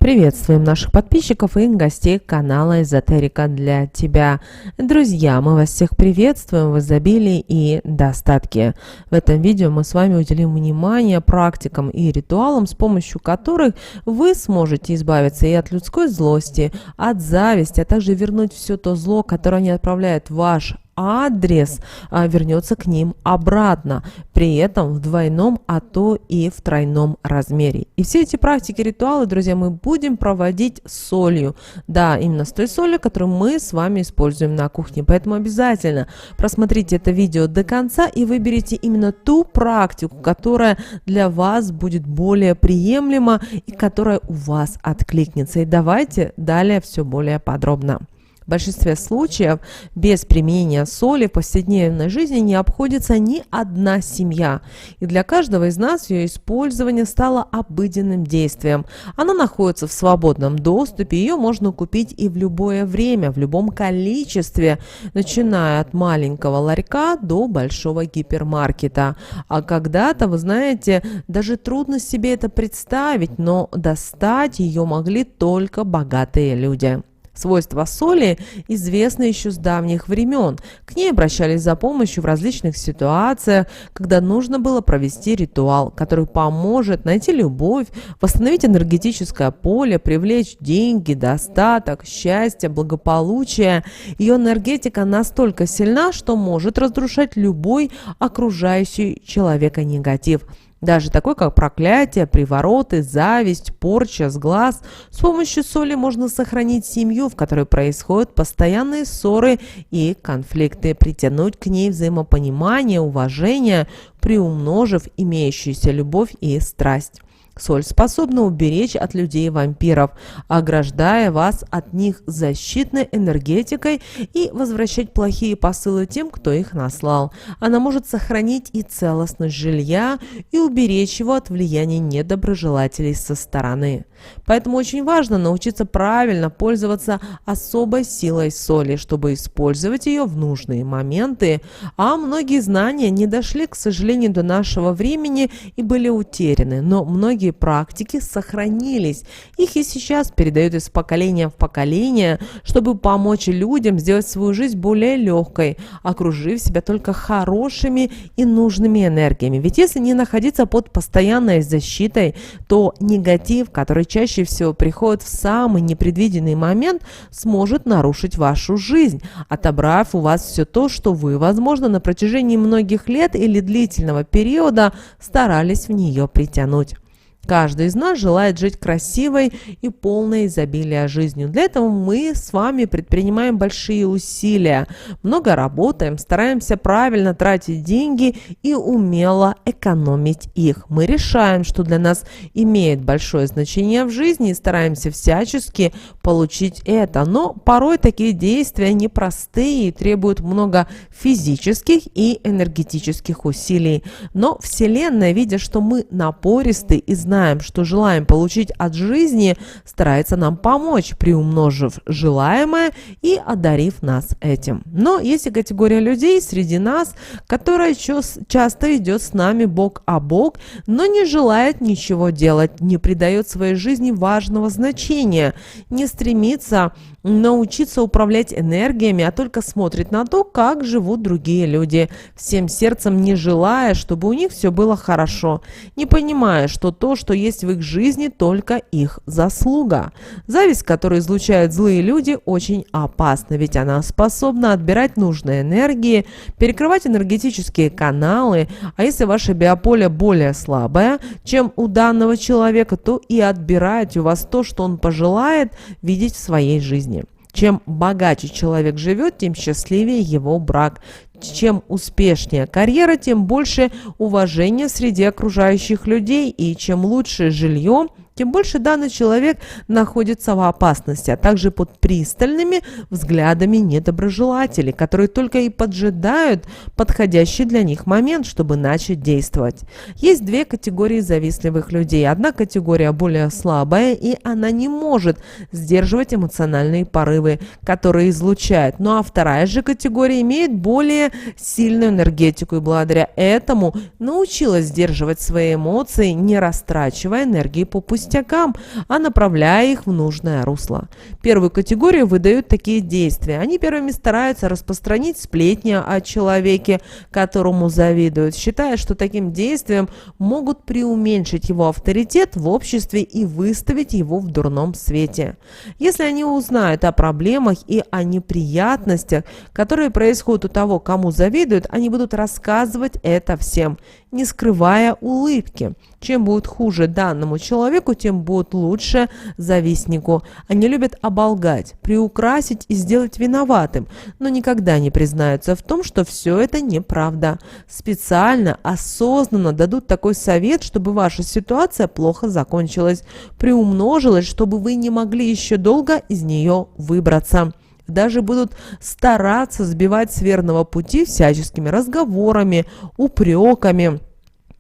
Приветствуем наших подписчиков и гостей канала Эзотерика для тебя. Друзья, мы вас всех приветствуем в изобилии и достатке. В этом видео мы с вами уделим внимание практикам и ритуалам, с помощью которых вы сможете избавиться и от людской злости, от зависти, а также вернуть все то зло, которое они отправляют в ваш адрес, вернется к ним обратно, при этом в двойном, а то и в тройном размере. И все эти практики, ритуалы, друзья, мы будем проводить с солью. Да, именно с той солью, которую мы с вами используем на кухне. Поэтому обязательно просмотрите это видео до конца и выберите именно ту практику, которая для вас будет более приемлема и которая у вас откликнется. И давайте далее все более подробно. В большинстве случаев без применения соли в повседневной жизни не обходится ни одна семья. И для каждого из нас ее использование стало обыденным действием. Она находится в свободном доступе, ее можно купить и в любое время, в любом количестве, начиная от маленького ларька до большого гипермаркета. А когда-то, вы знаете, даже трудно себе это представить, но достать ее могли только богатые люди. Свойства соли известны еще с давних времен. К ней обращались за помощью в различных ситуациях, когда нужно было провести ритуал, который поможет найти любовь, восстановить энергетическое поле, привлечь деньги, достаток, счастье, благополучие. Ее энергетика настолько сильна, что может разрушать любой окружающий человека негатив. Даже такой, как проклятие, привороты, зависть, порча, сглаз. С помощью соли можно сохранить семью, в которой происходят постоянные ссоры и конфликты, притянуть к ней взаимопонимание, уважение, приумножив имеющуюся любовь и страсть. Соль способна уберечь от людей вампиров, ограждая вас от них защитной энергетикой и возвращать плохие посылы тем, кто их наслал. Она может сохранить и целостность жилья, и уберечь его от влияния недоброжелателей со стороны. Поэтому очень важно научиться правильно пользоваться особой силой соли, чтобы использовать ее в нужные моменты. А многие знания не дошли, к сожалению, до нашего времени и были утеряны, но многие практики сохранились. Их и сейчас передают из поколения в поколение, чтобы помочь людям сделать свою жизнь более легкой, окружив себя только хорошими и нужными энергиями. Ведь если не находиться под постоянной защитой, то негатив, который чаще всего приходит в самый непредвиденный момент, сможет нарушить вашу жизнь, отобрав у вас все то, что вы, возможно, на протяжении многих лет или длительного периода старались в нее притянуть. Каждый из нас желает жить красивой и полной изобилия жизнью. Для этого мы с вами предпринимаем большие усилия, много работаем, стараемся правильно тратить деньги и умело экономить их. Мы решаем, что для нас имеет большое значение в жизни и стараемся всячески получить это. Но порой такие действия непростые и требуют много физических и энергетических усилий. Но Вселенная, видя, что мы напористы и знаем, что желаем получить от жизни, старается нам помочь, приумножив желаемое и одарив нас этим. Но есть и категория людей среди нас, которая часто идет с нами бок о бок, но не желает ничего делать, не придает своей жизни важного значения, не стремится научиться управлять энергиями, а только смотрит на то, как живут другие люди, всем сердцем не желая, чтобы у них все было хорошо, не понимая, что то, что есть в их жизни, только их заслуга. Зависть, которую излучают злые люди, очень опасна, ведь она способна отбирать нужные энергии, перекрывать энергетические каналы, а если ваше биополе более слабое, чем у данного человека, то и отбирать у вас то, что он пожелает видеть в своей жизни. Чем богаче человек живет, тем счастливее его брак. Чем успешнее карьера, тем больше уважения среди окружающих людей. И чем лучше жилье, тем больше данный человек находится в опасности, а также под пристальными взглядами недоброжелателей, которые только и поджидают подходящий для них момент, чтобы начать действовать. Есть две категории завистливых людей. Одна категория более слабая, и она не может сдерживать эмоциональные порывы, которые излучает. Ну а вторая же категория имеет более сильную энергетику и благодаря этому научилась сдерживать свои эмоции, не растрачивая энергии попустительно. пустякам, а направляя их в нужное русло. Первую категорию выдают такие действия. Они первыми стараются распространить сплетни о человеке, которому завидуют, считая, что таким действием могут преуменьшить его авторитет в обществе и выставить его в дурном свете. Если они узнают о проблемах и о неприятностях, которые происходят у того, кому завидуют, они будут рассказывать это всем, не скрывая улыбки. Чем будет хуже данному человеку, тем будет лучше завистнику. Они любят оболгать, приукрасить и сделать виноватым, но никогда не признаются в том, что все это неправда. Специально, осознанно дадут такой совет, чтобы ваша ситуация плохо закончилась, приумножилась, чтобы вы не могли еще долго из нее выбраться. Даже будут стараться сбивать с верного пути всяческими разговорами, упреками.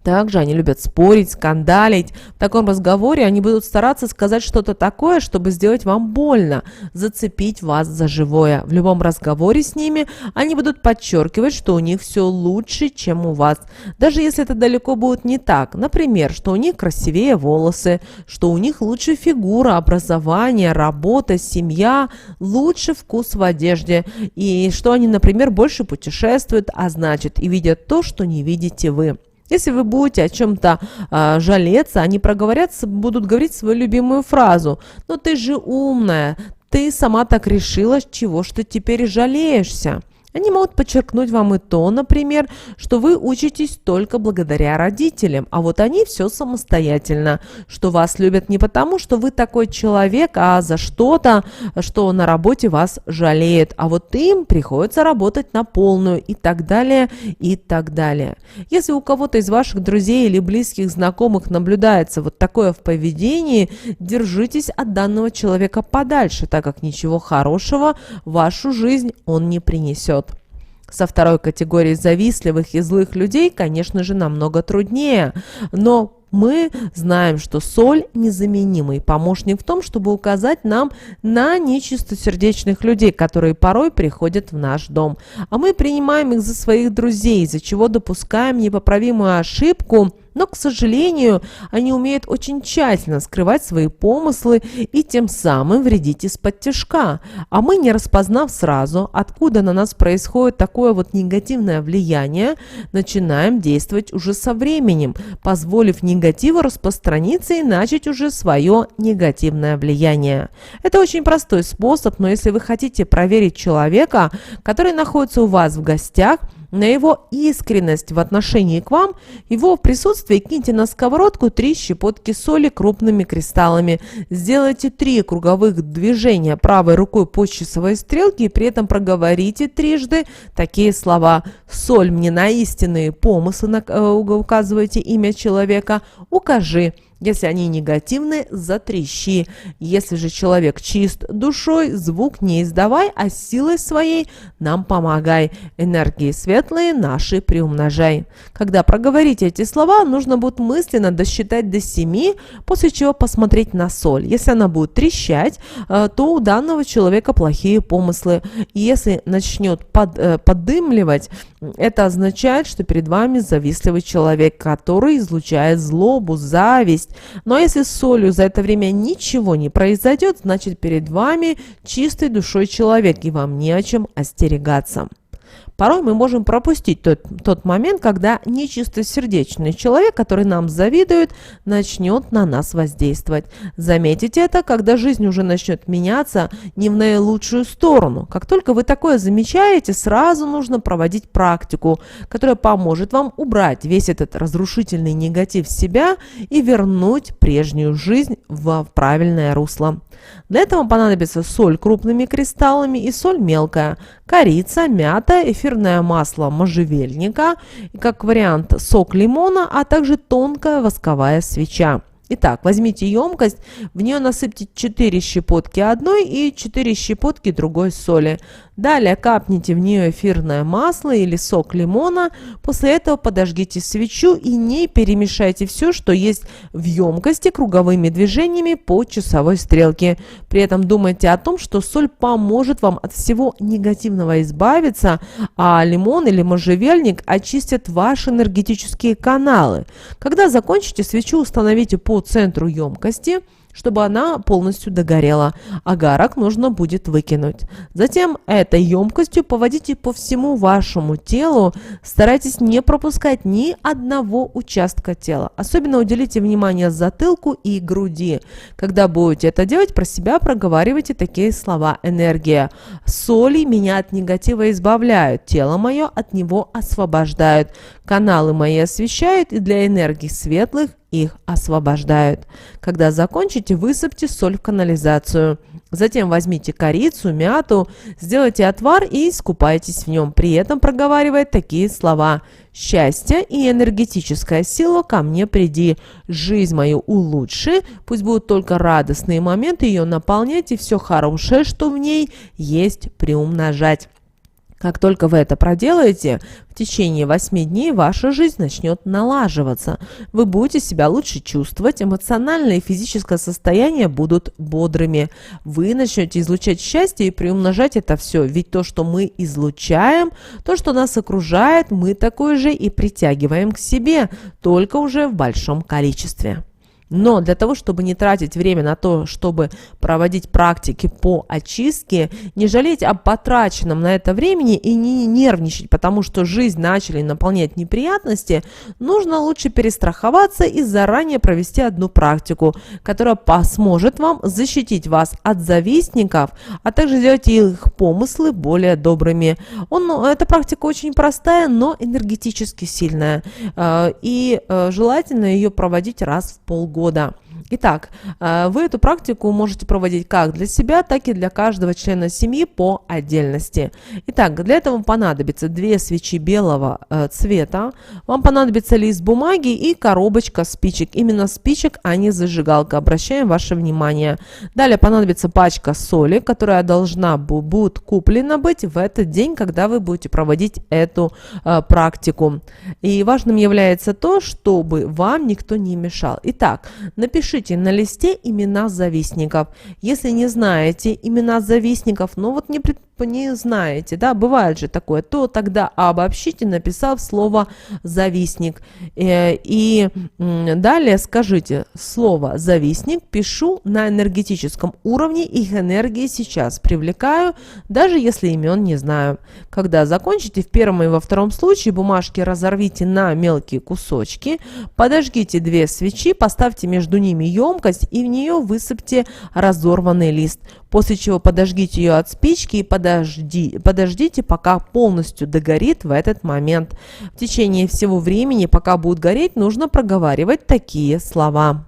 Также они любят спорить, скандалить. В таком разговоре они будут стараться сказать что-то такое, чтобы сделать вам больно, зацепить вас за живое. В любом разговоре с ними они будут подчеркивать, что у них все лучше, чем у вас. Даже если это далеко будет не так. Например, что у них красивее волосы, что у них лучше фигура, образование, работа, семья, лучше вкус в одежде. И что они, например, больше путешествуют, а значит и видят то, что не видите вы. Если вы будете о чем-то жалеться, они будут говорить свою любимую фразу: «Но ты же умная, ты сама так решила, чего ж ты теперь жалеешься». Они могут подчеркнуть вам и то, например, что вы учитесь только благодаря родителям, а вот они все самостоятельно, что вас любят не потому, что вы такой человек, а за что-то, что на работе вас жалеет, а вот им приходится работать на полную и так далее, и так далее. Если у кого-то из ваших друзей или близких знакомых наблюдается вот такое в поведении, держитесь от данного человека подальше, так как ничего хорошего в вашу жизнь он не принесет. Со второй категорией завистливых и злых людей, конечно же, намного труднее, но мы знаем, что соль – незаменимый помощник в том, чтобы указать нам на нечистосердечных людей, которые порой приходят в наш дом. А мы принимаем их за своих друзей, из-за чего допускаем непоправимую ошибку. Но, к сожалению, они умеют очень тщательно скрывать свои помыслы и тем самым вредить из-под тишка. А мы, не распознав сразу, откуда на нас происходит такое вот негативное влияние, начинаем действовать уже со временем, позволив негативу распространиться и начать уже свое негативное влияние. Это очень простой способ, но если вы хотите проверить человека, который находится у вас в гостях, на его искренность в отношении к вам, его в присутствии киньте на сковородку 3 щепотки соли крупными кристаллами. Сделайте 3 круговых движения правой рукой по часовой стрелке и при этом проговорите трижды такие слова: «Соль мне на истинные помыслы», указывайте имя человека, «укажи». Если они негативны, затрещи. Если же человек чист душой, звук не издавай, а силой своей нам помогай. Энергии светлые наши приумножай. Когда проговорите эти слова, нужно будет мысленно досчитать до 7, после чего посмотреть на соль. Если она будет трещать, то у данного человека плохие помыслы. И если начнет поддымливать, это означает, что перед вами завистливый человек, который излучает злобу, зависть. Но если с солью за это время ничего не произойдет, значит перед вами чистой душой человек, и вам не о чем остерегаться. Порой мы можем пропустить тот момент, когда нечистосердечный человек, который нам завидует, начнет на нас воздействовать. Заметите это, когда жизнь уже начнет меняться не в наилучшую сторону. Как только вы такое замечаете, сразу нужно проводить практику, которая поможет вам убрать весь этот разрушительный негатив с себя и вернуть прежнюю жизнь в правильное русло. Для этого понадобится соль крупными кристаллами и соль мелкая, корица, мята, эфирное масло можжевельника, и как вариант сок лимона, а также тонкая восковая свеча. Итак, возьмите емкость, в нее насыпьте 4 щепотки одной и 4 щепотки другой соли. Далее капните в нее эфирное масло или сок лимона. После этого подожгите свечу и не перемешайте все, что есть в емкости, круговыми движениями по часовой стрелке. При этом думайте о том, что соль поможет вам от всего негативного избавиться, а лимон или можжевельник очистят ваши энергетические каналы. Когда закончите, свечу установите под по центру емкости, чтобы она полностью догорела. Агарок нужно будет выкинуть. Затем этой емкостью поводите по всему вашему телу. Старайтесь не пропускать ни одного участка тела. Особенно уделите внимание затылку и груди. Когда будете это делать, про себя проговаривайте такие слова. Энергия соли меня от негатива избавляют. Тело мое от него освобождают. Каналы мои освещают, и для энергий светлых их освобождают. Когда закончите, высыпьте соль в канализацию. Затем возьмите корицу, мяту, сделайте отвар и искупайтесь в нем, при этом проговаривая такие слова: «Счастье и энергетическая сила ко мне приди, жизнь мою улучши, пусть будут только радостные моменты, ее наполнять и все хорошее, что в ней есть, приумножать». Как только вы это проделаете, в течение 8 дней ваша жизнь начнет налаживаться. Вы будете себя лучше чувствовать, эмоциональное и физическое состояние будут бодрыми. Вы начнете излучать счастье и приумножать это все. Ведь то, что мы излучаем, то, что нас окружает, мы такое же и притягиваем к себе, только уже в большом количестве. Но для того, чтобы не тратить время на то, чтобы проводить практики по очистке, не жалеть о потраченном на это времени и не нервничать, потому что жизнь начали наполнять неприятности, нужно лучше перестраховаться и заранее провести одну практику, которая сможет вам защитить вас от завистников, а также сделать их помыслы более добрыми. Эта практика очень простая, но энергетически сильная, и желательно ее проводить раз в полгода. Итак, вы эту практику можете проводить как для себя, так и для каждого члена семьи по отдельности. Итак, для этого вам понадобится 2 свечи белого цвета, вам понадобится лист бумаги и коробочка спичек. Именно спичек, а не зажигалка. Обращаем ваше внимание. Далее понадобится пачка соли, которая должна будет куплена быть в этот день, когда вы будете проводить эту практику. И важным является то, чтобы вам никто не мешал. Итак, напишите на листе имена завистников. Если не знаете имена завистников, не знаете, да, бывает же такое, то тогда обобщите, написав слово «завистник». И далее скажите слово «завистник», пишу на энергетическом уровне, их энергии сейчас привлекаю, даже если имен не знаю. Когда закончите, в первом и во втором случае бумажки разорвите на мелкие кусочки, подожгите 2 свечи, поставьте между ними емкость и в нее высыпьте разорванный лист. После чего подожгите ее от спички и подождите, пока полностью догорит в этот момент. В течение всего времени, пока будет гореть, нужно проговаривать такие слова.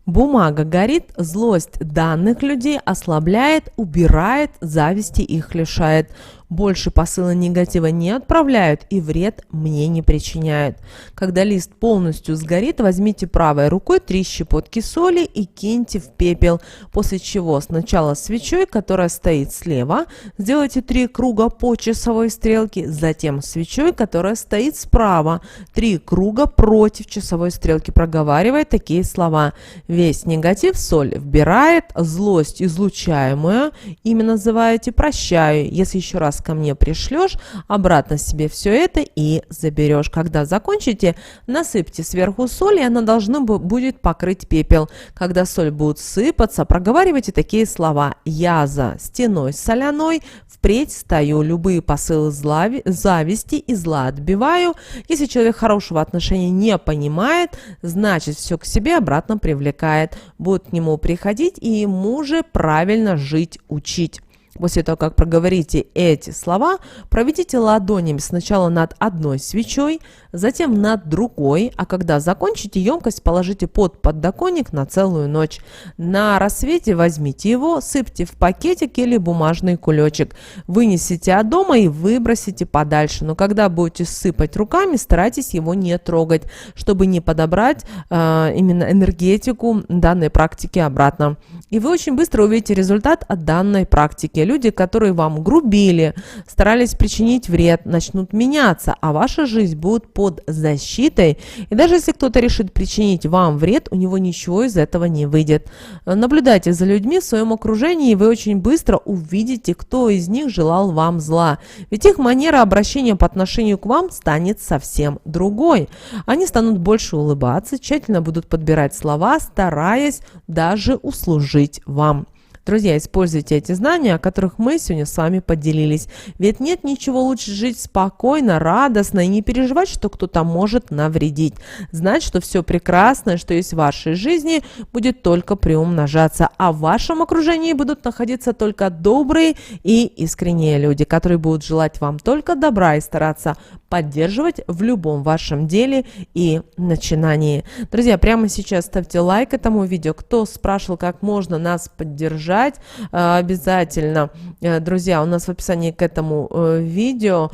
Бумага горит, злость данных людей ослабляет, убирает, зависти их лишает. Больше посыла негатива не отправляют и вред мне не причиняют. Когда лист полностью сгорит, возьмите правой рукой 3 щепотки соли и киньте в пепел. После чего сначала свечой, которая стоит слева, сделайте 3 круга по часовой стрелке, затем свечой, которая стоит справа, 3 круга против часовой стрелки, проговаривая такие слова: весь негатив соль вбирает, злость излучаемую ими называете прощаю. Если еще раз ко мне пришлешь, обратно себе все это и заберешь. Когда закончите, насыпьте сверху соль, и она должна будет покрыть пепел. Когда соль будет сыпаться, проговаривайте такие слова: я за стеной соляной впредь стою, любые посылы зависти и зла отбиваю. Если человек хорошего отношения не понимает, значит все к себе обратно привлекает. Будет к нему приходить и ему же правильно жить учить. После того, как проговорите эти слова, проведите ладонями сначала над одной свечой, затем над другой, а когда закончите, емкость положите под подоконник на целую ночь. На рассвете возьмите его, сыпьте в пакетик или бумажный кулечек, вынесите от дома и выбросите подальше. Но когда будете сыпать руками, старайтесь его не трогать, чтобы не подобрать именно энергетику данной практики обратно. И вы очень быстро увидите результат от данной практики. Люди, которые вам грубили, старались причинить вред, начнут меняться, а ваша жизнь будет под защитой, и даже если кто-то решит причинить вам вред, у него ничего из этого не выйдет. Наблюдайте за людьми в своем окружении, и вы очень быстро увидите, кто из них желал вам зла. Ведь их манера обращения по отношению к вам станет совсем другой. Они станут больше улыбаться, тщательно будут подбирать слова, стараясь даже услужить вам. Друзья, используйте эти знания, о которых мы сегодня с вами поделились. Ведь нет ничего лучше жить спокойно, радостно и не переживать, что кто-то может навредить. Знать, что все прекрасное, что есть в вашей жизни, будет только приумножаться, а в вашем окружении будут находиться только добрые и искренние люди, которые будут желать вам только добра и стараться поддерживать в любом вашем деле и начинании. Друзья, прямо сейчас ставьте лайк этому видео. Кто спрашивал, как можно нас поддержать, обязательно, друзья, у нас в описании к этому видео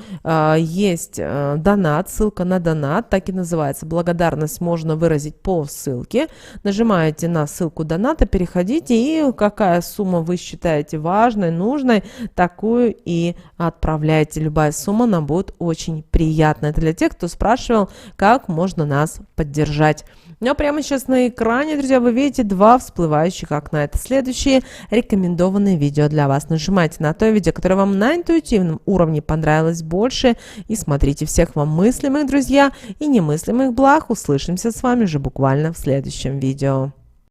есть донат, ссылка на донат, так и называется. Благодарность можно выразить по ссылке. Нажимаете на ссылку доната, переходите, и какая сумма вы считаете важной, нужной, такую и отправляйте. Любая сумма нам будет очень приятна. Это для тех, кто спрашивал, как можно нас поддержать. Ну а прямо сейчас на экране, друзья, вы видите два всплывающих окна. Это следующие рекомендованные видео для вас. Нажимайте на то видео, которое вам на интуитивном уровне понравилось больше, и смотрите. Всех вам мыслимых, друзья, и немыслимых благ. Услышимся с вами уже буквально в следующем видео.